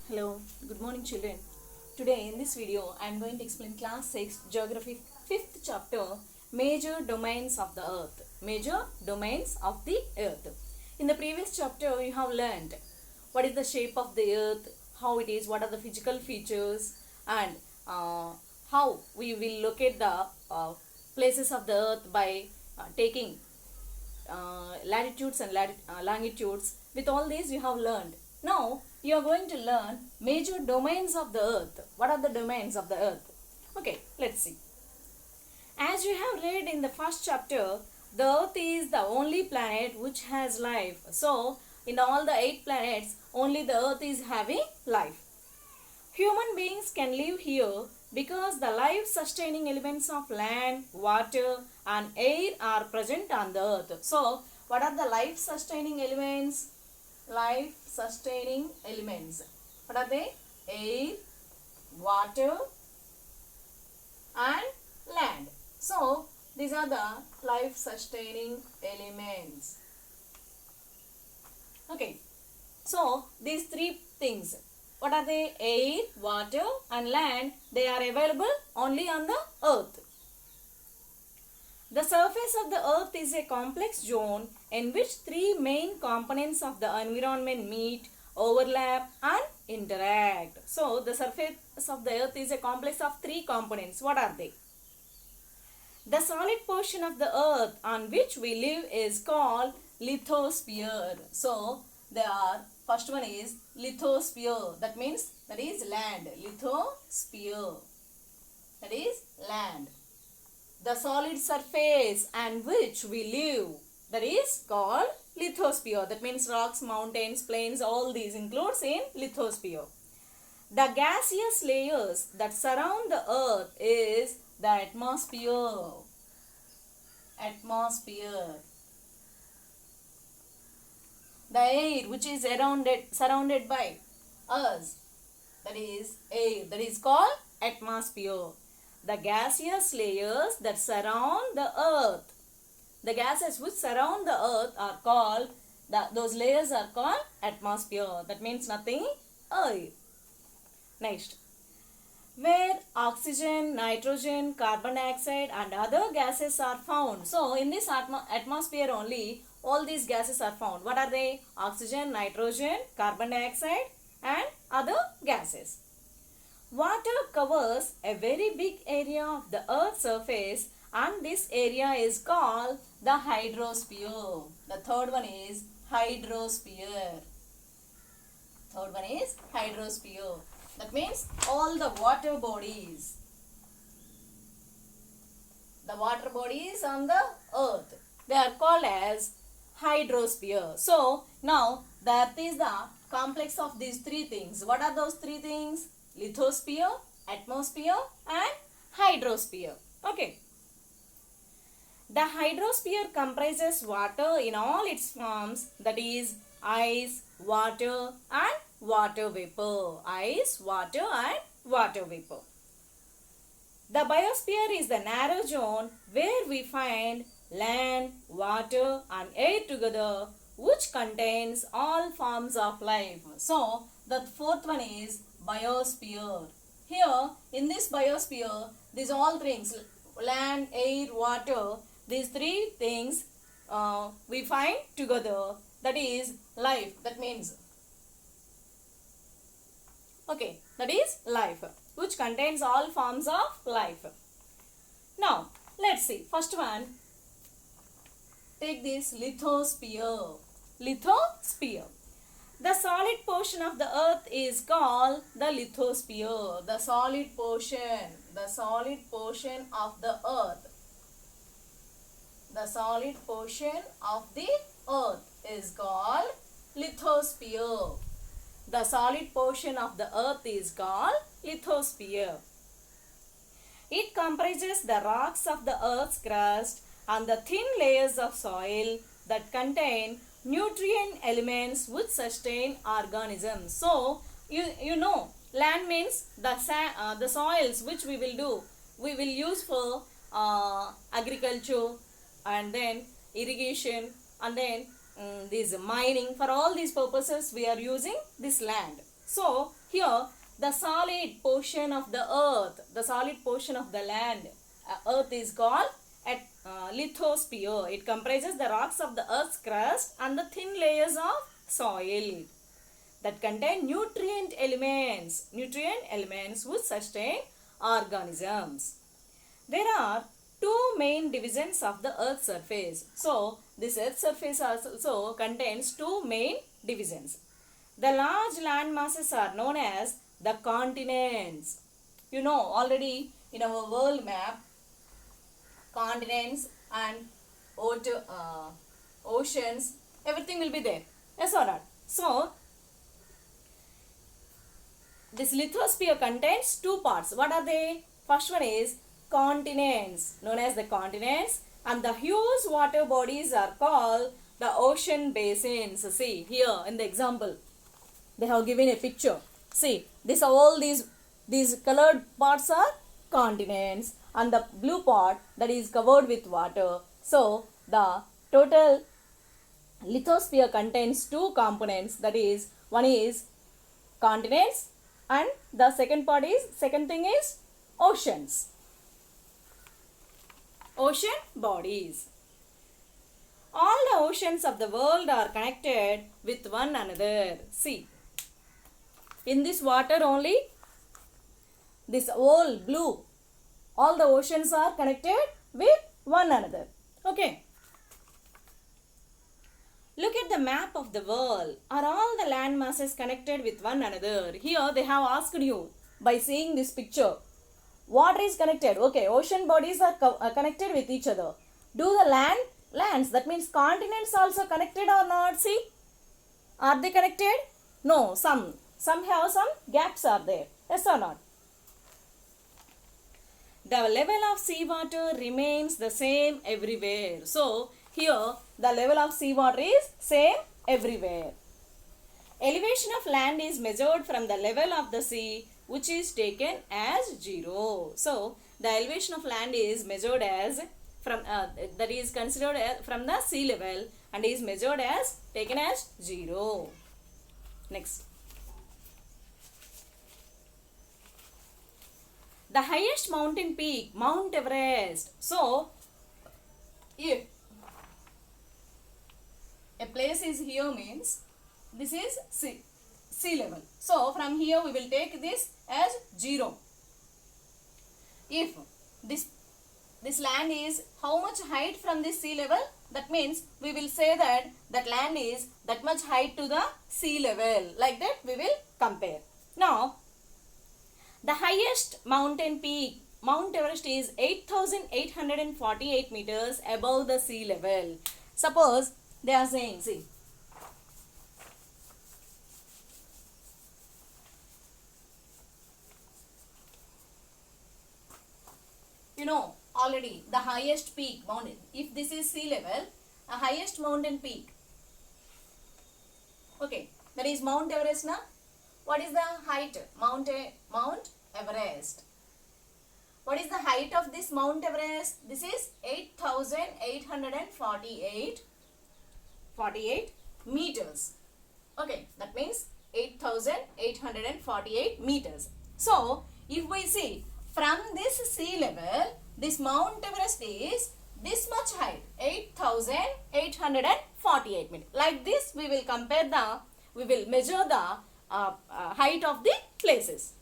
Hello, good morning children. Today in this video I am going to explain class 6 geography 5th chapter major domains of the earth. Major domains of the earth. In the previous chapter you have learned what is the shape of the earth, how it is, what are the physical features and how we will locate the places of the earth by taking latitudes and longitudes. With all these you have learned. Now you are going to learn major domains of the earth. What are the domains of the earth? Okay, let's see. As you have read in the first chapter, the earth is the only planet which has life. So in all the 8 planets, only the earth is having life. Human beings can live here because the life sustaining elements of land, water and air are present on the earth. So, what are the life sustaining elements? Life sustaining elements. What are they? Air, water and land. So, these are the life sustaining elements. Okay. So, these 3 things. What are they? Air, water and land. They are available only on the earth. The surface of the earth is a complex zone in which 3 main components of the environment meet, overlap and interact. So, the surface of the earth is a complex of 3 components. What are they? The solid portion of the earth on which we live is called lithosphere. So, there are first one is lithosphere. That means that is land. Lithosphere. That is land. The solid surface on which we live. That is called lithosphere. That means rocks, mountains, plains, all these includes in lithosphere. The gaseous layers that surround the earth is the atmosphere. Atmosphere. The air which is surrounded by us, that is air, that is called atmosphere. The gaseous layers that surround the earth, the gases which surround the earth are called, those layers are called atmosphere. That means nothing, air. Next, where oxygen, nitrogen, carbon dioxide and other gases are found. So, in this atmosphere only, all these gases are found. What are they? Oxygen, nitrogen, carbon dioxide and other gases. Water covers a very big area of the earth's surface and this area is called the hydrosphere. The third one is hydrosphere. Third one is hydrosphere. That means all the water bodies. The water bodies on the earth, they are called as hydrosphere. So, now the earth is the complex of these 3 things. What are those 3 things? Lithosphere, atmosphere and hydrosphere. Okay. The hydrosphere comprises water in all its forms, that is ice, water and water vapor. Ice, water and water vapor. The biosphere is the narrow zone where we find land, water and air together, which contains all forms of life. So, the fourth one is biosphere. Here, in this biosphere, these all things, land, air, water, these 3 things we find together, that is life. That means, okay, that is life, which contains all forms of life. Now, let's see. First one, take this lithosphere. Lithosphere. The solid portion of the earth is called the lithosphere. The solid portion. The solid portion of the earth. The solid portion of the earth is called lithosphere. The solid portion of the earth is called lithosphere. It comprises the rocks of the earth's crust and the thin layers of soil that contain nutrient elements which sustain organisms. So, you know, land means the soils which we will use for agriculture and then irrigation and then this mining. For all these purposes we are using this land. So here the solid portion of the earth, the solid portion of the land, earth is called a lithosphere. It comprises the rocks of the earth's crust and the thin layers of soil that contain nutrient elements which sustain organisms. There are two main divisions of the earth's surface. So this earth's surface also contains two main divisions. The large land masses are known as the continents. You know already in our world map, continents and oceans, everything will be there. Yes or not? So this lithosphere contains two parts. What are they? First one is continents, known as the continents, and the huge water bodies are called the ocean basins. See here in the example, they have given a picture. See, this all these colored parts are continents, and the blue part that is covered with water. So the total lithosphere contains two components. That is, one is continents, and the second thing is oceans. Ocean bodies. All the oceans of the world are connected with one another. See, in this water only, this whole blue, all the oceans are connected with one another. Okay. Look at the map of the world. Are all the land masses connected with one another? Here they have asked you by seeing this picture. Water is connected. Okay, ocean bodies are connected with each other. Do the lands, that means continents, also connected or not? See, are they connected? No, some have some gaps are there. Yes or not? The level of seawater remains the same everywhere. So here the level of seawater is same everywhere. Elevation of land is measured from the level of the sea, which is taken as 0. So the elevation of land is measured as from that is considered as from the sea level and is measured as taken as 0. Next. The highest mountain peak, Mount Everest. So if a place is here means this is sea level. So from here we will take this as 0. If this land is how much height from this sea level, that means we will say that that land is that much height to the sea level. Like that we will compare. Now the highest mountain peak, Mount Everest, is 8,848 meters above the sea level. Suppose they are saying, see, you know already the highest peak mountain, if this is sea level, a highest mountain peak, okay, that is Mount Everest. Now what is the height? Mount Everest. What is the height of this Mount Everest? This is 8,848 meters. Okay, that means 8,848 meters. So if we see from this sea level, this Mount Everest is this much height, 8,848 meters. Like this we will measure the height of the places.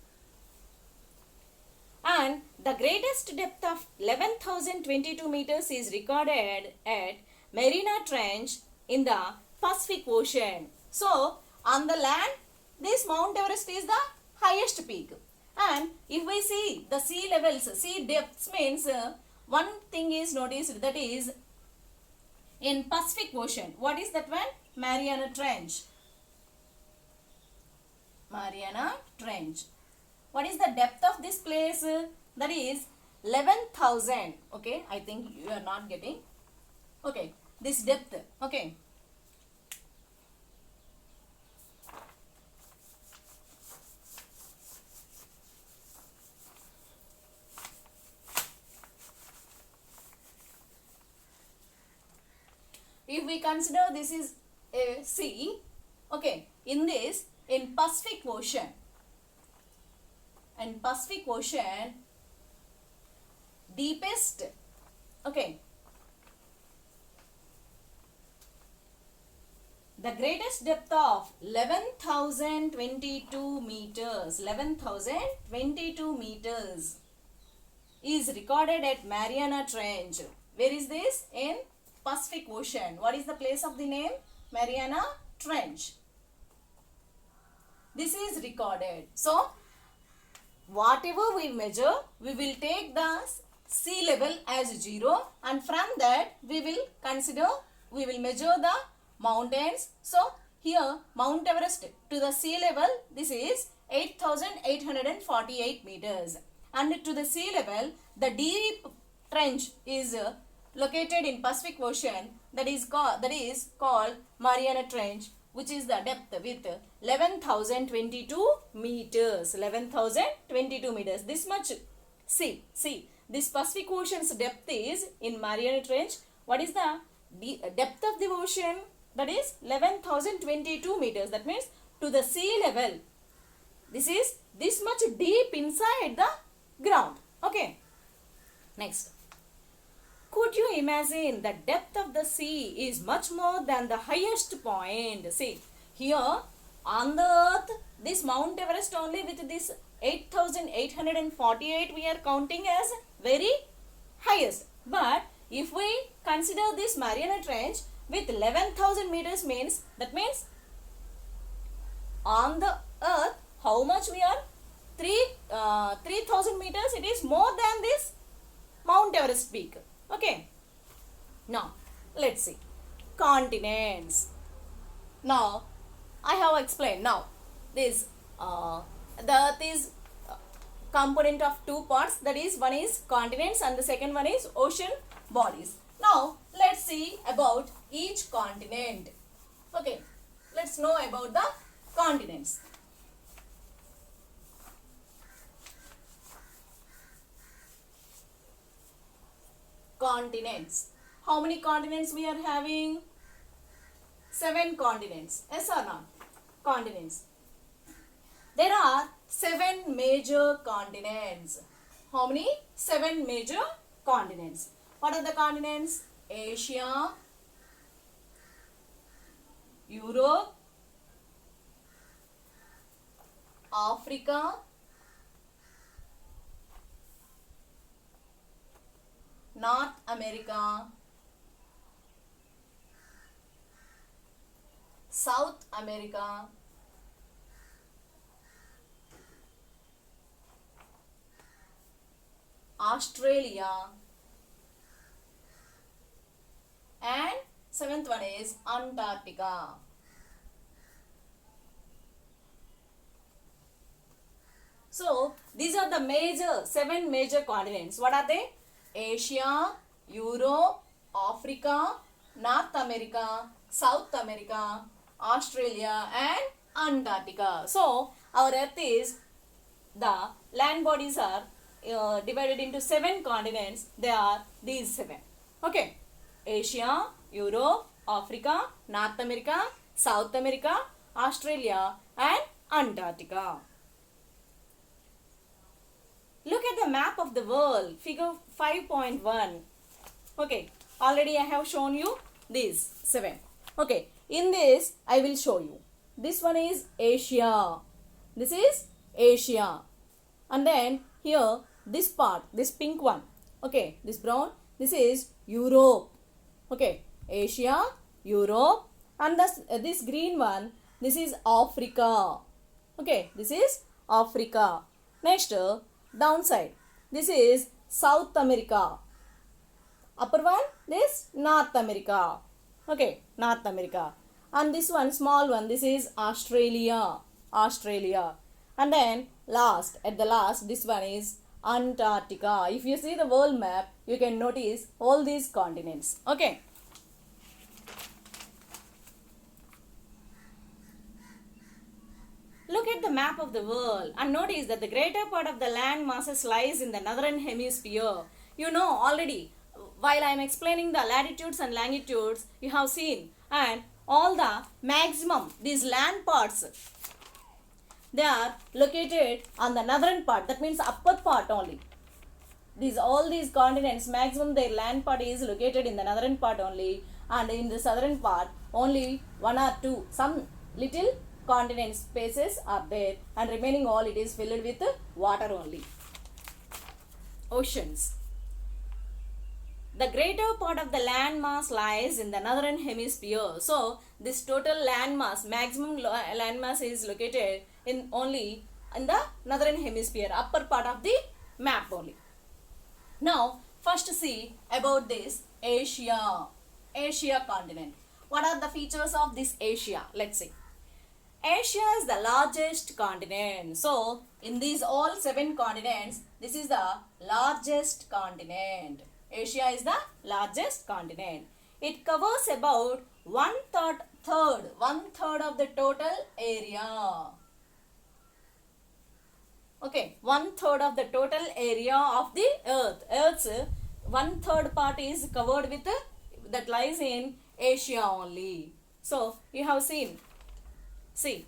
And the greatest depth of 11,022 meters is recorded at Mariana Trench in the Pacific Ocean. So on the land, this Mount Everest is the highest peak. And if we see the sea levels, sea depths means one thing is noticed, that is in Pacific Ocean. What is that one? Mariana Trench. Mariana Trench. What is the depth of this place? That is 11,000. Okay, I think you are not getting. Okay, this depth. Okay. If we consider this is a sea, okay, in this in Pacific Ocean. And Pacific Ocean, deepest, okay, the greatest depth of 11,022 meters, 11,022 meters is recorded at Mariana Trench. Where is this? In Pacific Ocean. What is the place of the name? Mariana Trench. This is recorded. So, whatever we measure, we will take the sea level as 0, and from that we will measure the mountains. So, here Mount Everest to the sea level, this is 8,848 meters. And to the sea level, the deep trench is located in Pacific Ocean, that is called Mariana Trench, which is the depth with 11,022 meters. 11,022 meters. This much. See, this Pacific Ocean's depth is in Mariana Trench. What is the depth of the ocean? That is 11,022 meters. That means to the sea level. This is this much deep inside the ground. Okay. Next. Could you imagine the depth of the sea is much more than the highest point? See, here on the earth, this Mount Everest only with this 8,848 we are counting as very highest. But if we consider this Mariana Trench with 11,000 meters means, that means on the earth, how much we are? 3,000 meters. It is more than this Mount Everest peak. Okay. Now, let's see. Continents. Now, I have explained. Now, this the earth is component of two parts. That is, one is continents and the second one is ocean bodies. Now, let's see about each continent. Okay. Let's know about the continents. Continents. How many continents we are having? 7 continents. Yes or not? Continents. There are 7 major continents. How many? 7 major continents. What are the continents? Asia, Europe, Africa, North America, South America, Australia, and 7th one is Antarctica. So, these are the 7 major continents. What are they? Asia, Europe, Africa, North America, South America, Australia and Antarctica. So, our earth is, the land bodies are divided into 7 continents. They are these 7. Okay. Asia, Europe, Africa, North America, South America, Australia and Antarctica. Look at the map of the world, figure 5.1. Okay, already I have shown you these 7. Okay, in this I will show you. This one is Asia. This is Asia. And then here, this part, this pink one. Okay, this brown, this is Europe. Okay, Asia, Europe. And this green one, this is Africa. Okay, this is Africa. Next, downside, this is South America. Upper one, this North America. Okay, North America. And this one, small one, this is Australia. Australia. And then at the last, this one is Antarctica. If you see the world map, you can notice all these continents. Okay. Look at the map of the world and notice that the greater part of the land masses lies in the northern hemisphere. You know already, while I am explaining the latitudes and longitudes, you have seen, and all the maximum, these land parts, they are located on the northern part, that means upper part only. All these continents, maximum their land part is located in the northern part only, and in the southern part only one or two, some little continent spaces are there, and remaining all it is filled with water only. Oceans. The greater part of the land mass lies in the northern hemisphere. So this total land mass, maximum land mass is located in only in the northern hemisphere, upper part of the map only. Now first see about this Asia continent. What are the features of this Asia? Let's see. Asia is the largest continent. So in these all 7 continents, this is the largest continent. Asia is the largest continent. It covers about one third of the total area. Okay, 1/3 of the total area of the earth. Earth's 1/3 part is covered with that lies in Asia only. So you have seen, see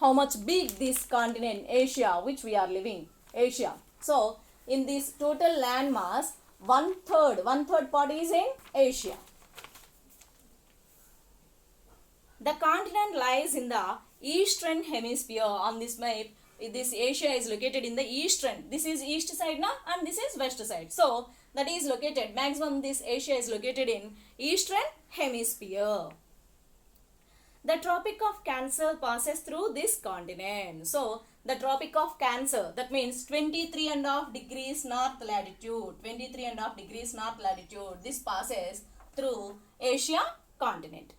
how much big this continent Asia which we are living, Asia. So in this total land mass, one third part is in Asia. The continent lies in the eastern hemisphere. On this map, this Asia is located in the eastern. This is east side now, and this is west side. So that is located, maximum this Asia is located in eastern hemisphere. The Tropic of Cancer passes through this continent. So the Tropic of Cancer, that means 23.5 degrees north latitude. 23.5 degrees north latitude. This passes through Asia continent.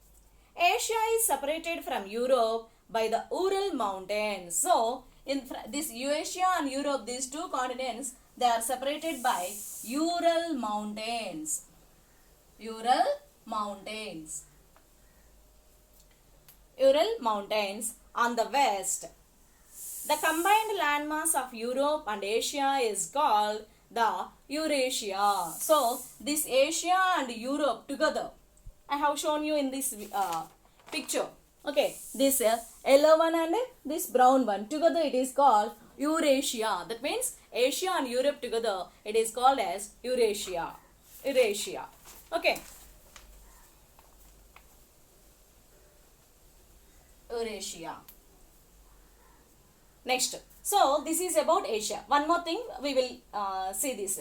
Asia is separated from Europe by the Ural Mountains. So in this Asia and Europe, these two continents, they are separated by Ural Mountains. Ural Mountains. Ural Mountains on the west. The combined landmass of Europe and Asia is called the Eurasia. So this Asia and Europe together, I have shown you in this picture. Okay, this yellow one and this brown one together, it is called Eurasia. That means Asia and Europe together, it is called as Eurasia. Eurasia. Okay. Eurasia. Next. So this is about Asia. One more thing we will see this.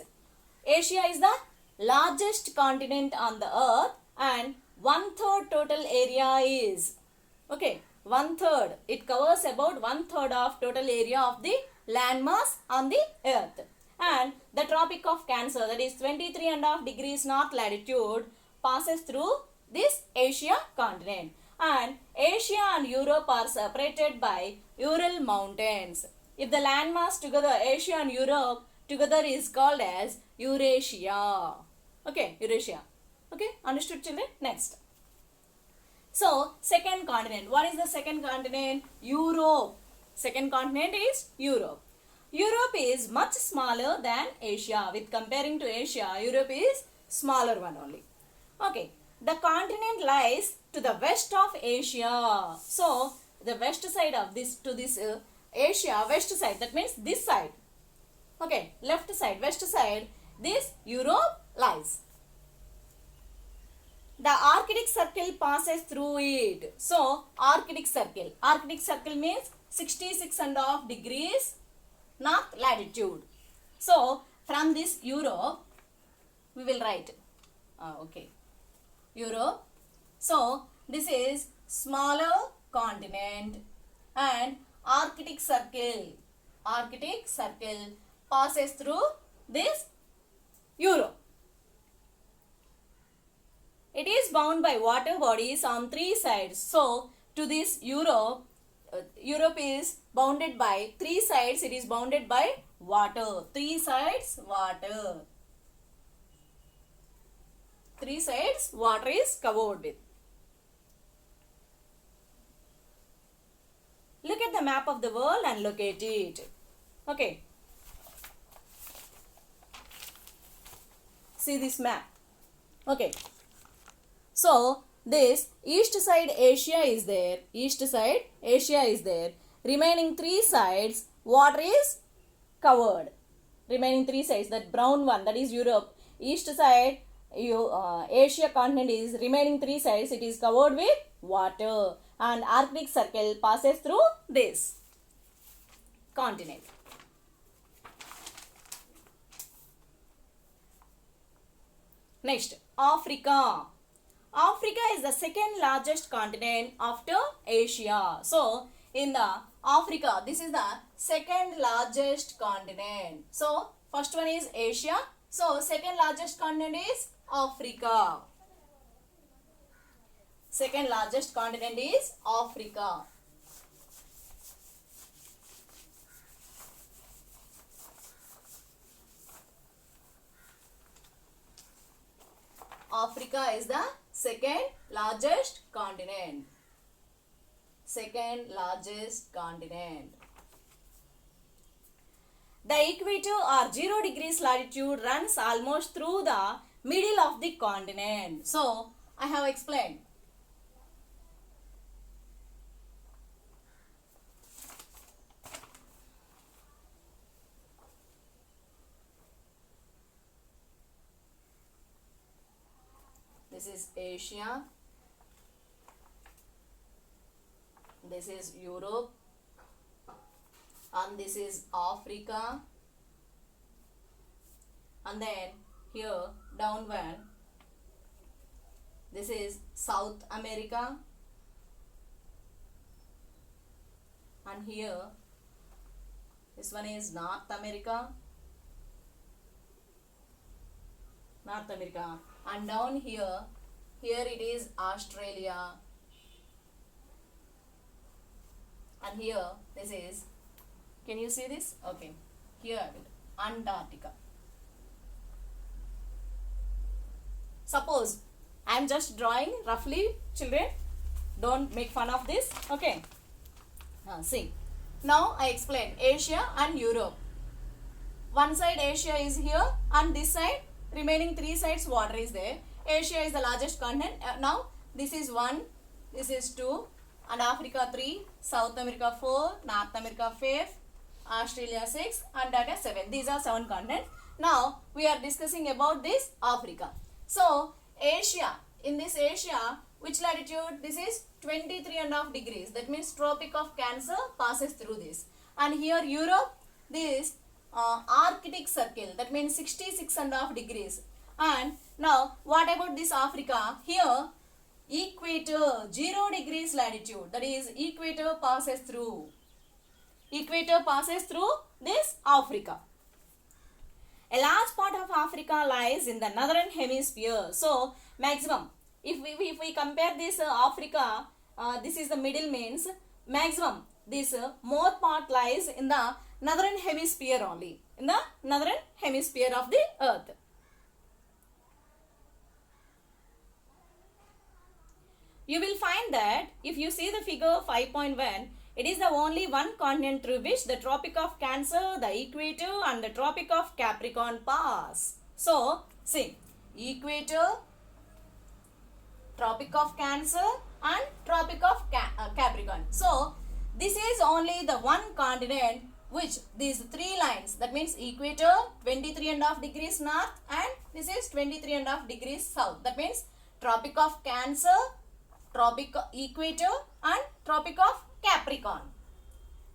Asia is the largest continent on the earth, and 1/3 total area is, okay, 1/3. It covers about 1/3 of total area of the landmass on the earth. And the Tropic of Cancer, that is 23.5 degrees north latitude, passes through this Asia continent. And Asia and Europe are separated by Ural Mountains. If the landmass together, Asia and Europe together, is called as Eurasia. Okay, Eurasia. Okay, understood children? Next. So, second continent. What is the second continent? Europe. Second continent is Europe. Europe is much smaller than Asia. With comparing to Asia, Europe is smaller one only. Okay. The continent lies to the west of Asia. So, the west side of this, to this Asia, west side, that means this side. Okay, left side, west side, this Europe lies. The Arctic Circle passes through it. So, Arctic Circle means 66.5 degrees north latitude. So, from this Europe, we will write, okay, Europe. So, this is smaller continent, and Arctic Circle passes through this Europe. It is bound by water bodies on 3 sides. So, to this Europe is bounded by 3 sides. It is bounded by water. 3 sides, water. 3 sides, water is covered with. Look at the map of the world and locate it. Okay. See this map. Okay. So, this east side Asia is there. East side Asia is there. remaining three sides, water is covered. Remaining three sides, that brown one, that is Europe. East side, Asia continent is remaining three sides, it is covered with water. And Arctic Circle passes through this continent. Next, Africa. Africa is the second largest continent after Asia. So, in the Africa, this is the second largest continent. So, first one is Asia. So, second largest continent is Africa. Second largest continent is Africa. Africa is the second largest continent. Second largest continent. The equator or 0 degrees latitude runs almost through the middle of the continent. So, I have explained. This is Asia. This is Europe. And this is Africa. And then here downward, this is South America. And here, this one is North America. North America. And down here it is Australia. And here, this is, can you see this? Okay. Here I will, Antarctica. Suppose I am just drawing roughly, children. Don't make fun of this. Okay. See. Now I explain Asia and Europe. One side Asia is here and this side remaining three sides water is there. Asia is the largest continent. Now this is 1, this is 2 and Africa 3, South America 4, North America 5, Australia 6, Antarctica 7. These are 7 continents. Now we are discussing about this Africa. So Asia, in this Asia, which latitude? This is 23.5 degrees. That means Tropic of Cancer passes through this. And here Europe, this Arctic Circle, that means 66.5 degrees. And now what about this Africa? Here equator, 0 degrees latitude, that is equator passes through. Equator passes through this Africa. A large part of Africa lies in the northern hemisphere. So maximum, if we compare this Africa, this is the middle, means maximum this more part lies in the northern hemisphere only, in the northern hemisphere of the earth. You will find that if you see the figure 5.1, it is the only one continent through which the Tropic of Cancer, the equator and the Tropic of Capricorn pass. So, see, equator, Tropic of Cancer and Tropic of Capricorn. So, this is only the one continent which these three lines, that means equator 23.5 degrees north and this is 23.5 degrees south. That means Tropic of Cancer, Tropic equator and Tropic of Capricorn.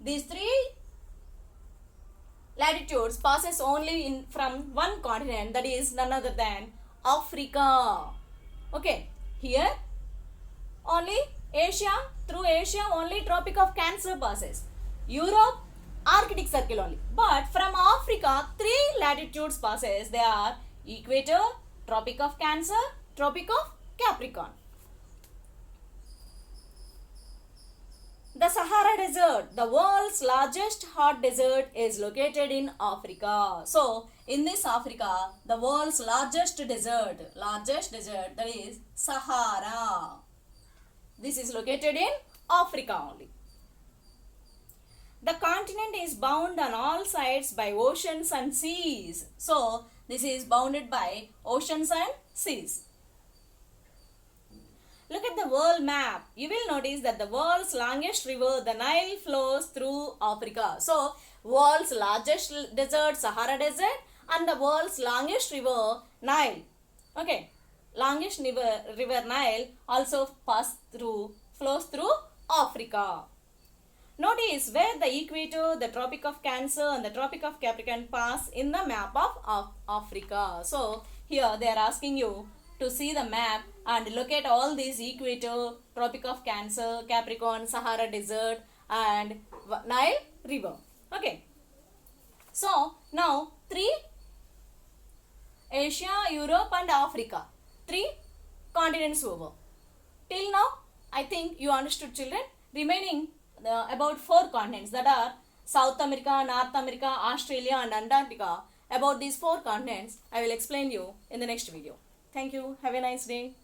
These three latitudes passes only from one continent, that is none other than Africa. Okay, here only Asia, through Asia only Tropic of Cancer passes. Europe, Arctic Circle only. But from Africa, three latitudes passes. They are equator, Tropic of Cancer, Tropic of Capricorn. The Sahara Desert, the world's largest hot desert, is located in Africa. So, in this Africa, the world's largest desert, that is Sahara. This is located in Africa only. The continent is bound on all sides by oceans and seas. So, this is bounded by oceans and seas. Look at the world map. You will notice that the world's longest river, the Nile, flows through Africa. So, world's largest desert, Sahara Desert, and the world's longest river, Nile. Okay, longest river Nile also flows through Africa. Notice where the equator, the Tropic of Cancer and the Tropic of Capricorn pass in the map of Africa. So, here they are asking you to see the map and look at all these equator, Tropic of Cancer, Capricorn, Sahara Desert and Nile River. Okay. So, now 3 Asia, Europe and Africa. 3 continents over. Till now, I think you understood, children. Remaining about 4 continents, that are South America, North America, Australia and Antarctica. About these 4 continents, I will explain you in the next video. Thank you. Have a nice day.